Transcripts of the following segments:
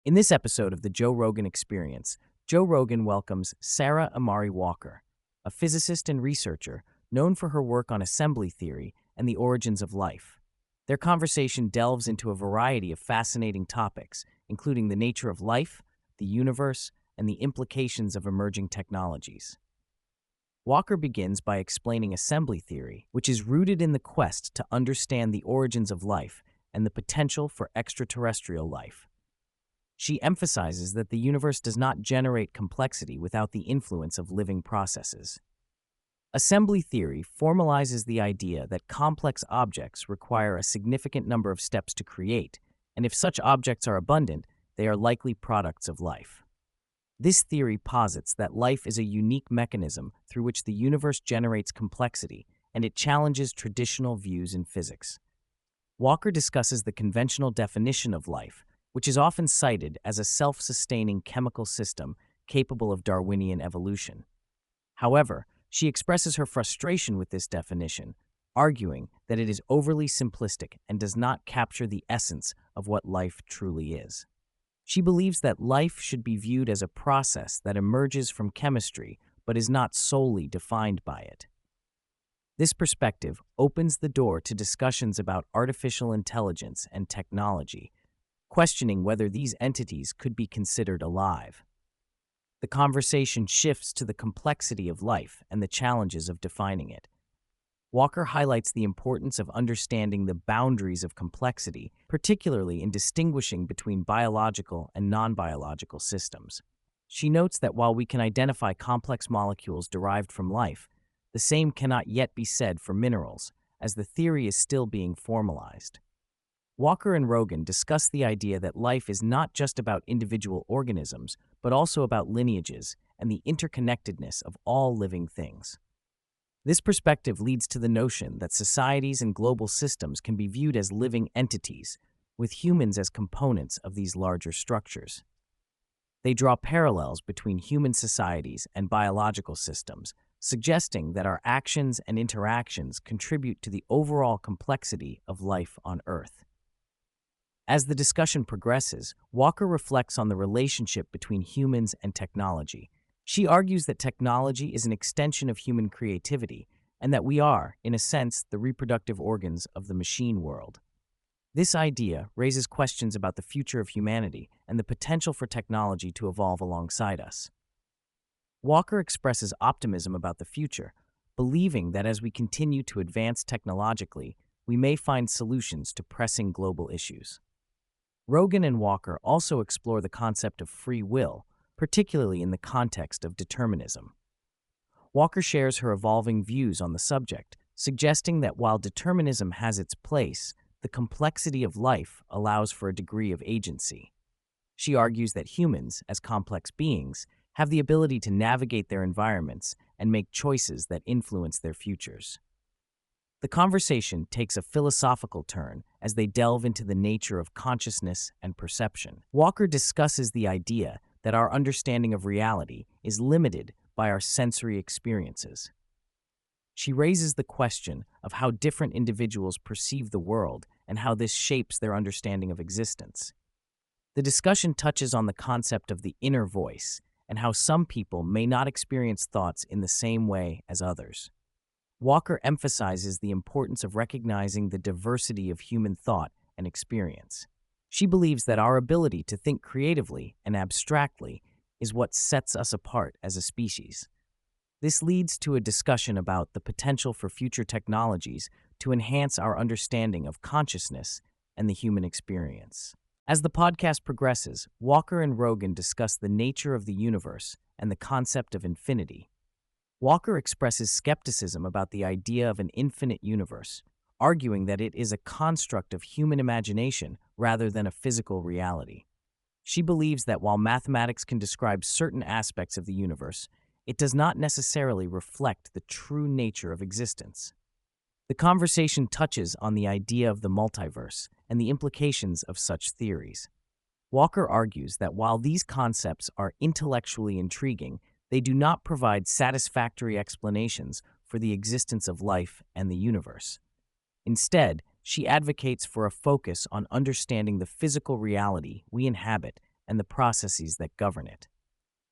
In this episode of the Joe Rogan Experience, Joe Rogan welcomes Sara Imari Walker, a physicist and researcher known for her work on assembly theory and the origins of life. Their conversation delves into a variety of fascinating topics, including the nature of life, the universe, and the implications of emerging technologies. Walker begins by explaining assembly theory, which is rooted in the quest to understand the origins of life and the potential for extraterrestrial life. She emphasizes that the universe does not generate complexity without the influence of living processes. Assembly theory formalizes the idea that complex objects require a significant number of steps to create, and if such objects are abundant, they are likely products of life. This theory posits that life is a unique mechanism through which the universe generates complexity, and it challenges traditional views in physics. Walker discusses the conventional definition of life, which is often cited as a self-sustaining chemical system capable of Darwinian evolution. However, she expresses her frustration with this definition, arguing that it is overly simplistic and does not capture the essence of what life truly is. She believes that life should be viewed as a process that emerges from chemistry but is not solely defined by it. This perspective opens the door to discussions about artificial intelligence and technology, questioning whether these entities could be considered alive. The conversation shifts to the complexity of life and the challenges of defining it. Walker highlights the importance of understanding the boundaries of complexity, particularly in distinguishing between biological and non-biological systems. She notes that while we can identify complex molecules derived from life, the same cannot yet be said for minerals, as the theory is still being formalized. Walker and Rogan discuss the idea that life is not just about individual organisms, but also about lineages and the interconnectedness of all living things. This perspective leads to the notion that societies and global systems can be viewed as living entities, with humans as components of these larger structures. They draw parallels between human societies and biological systems, suggesting that our actions and interactions contribute to the overall complexity of life on Earth. As the discussion progresses, Walker reflects on the relationship between humans and technology. She argues that technology is an extension of human creativity, and that we are, in a sense, the reproductive organs of the machine world. This idea raises questions about the future of humanity and the potential for technology to evolve alongside us. Walker expresses optimism about the future, believing that as we continue to advance technologically, we may find solutions to pressing global issues. Rogan and Walker also explore the concept of free will, particularly in the context of determinism. Walker shares her evolving views on the subject, suggesting that while determinism has its place, the complexity of life allows for a degree of agency. She argues that humans, as complex beings, have the ability to navigate their environments and make choices that influence their futures. The conversation takes a philosophical turn as they delve into the nature of consciousness and perception. Walker discusses the idea that our understanding of reality is limited by our sensory experiences. She raises the question of how different individuals perceive the world and how this shapes their understanding of existence. The discussion touches on the concept of the inner voice and how some people may not experience thoughts in the same way as others. Walker emphasizes the importance of recognizing the diversity of human thought and experience. She believes that our ability to think creatively and abstractly is what sets us apart as a species. This leads to a discussion about the potential for future technologies to enhance our understanding of consciousness and the human experience. As the podcast progresses, Walker and Rogan discuss the nature of the universe and the concept of infinity. Walker expresses skepticism about the idea of an infinite universe, arguing that it is a construct of human imagination rather than a physical reality. She believes that while mathematics can describe certain aspects of the universe, it does not necessarily reflect the true nature of existence. The conversation touches on the idea of the multiverse and the implications of such theories. Walker argues that while these concepts are intellectually intriguing, they do not provide satisfactory explanations for the existence of life and the universe. Instead, she advocates for a focus on understanding the physical reality we inhabit and the processes that govern it.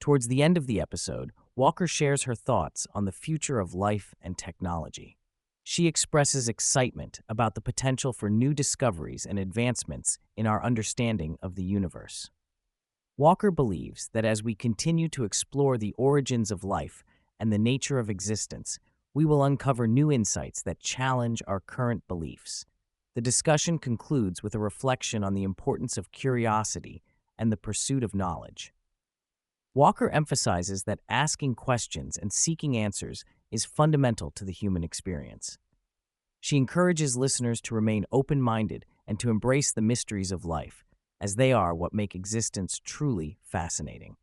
Towards the end of the episode, Walker shares her thoughts on the future of life and technology. She expresses excitement about the potential for new discoveries and advancements in our understanding of the universe. Walker believes that as we continue to explore the origins of life and the nature of existence, we will uncover new insights that challenge our current beliefs. The discussion concludes with a reflection on the importance of curiosity and the pursuit of knowledge. Walker emphasizes that asking questions and seeking answers is fundamental to the human experience. She encourages listeners to remain open-minded and to embrace the mysteries of life, as they are what make existence truly fascinating.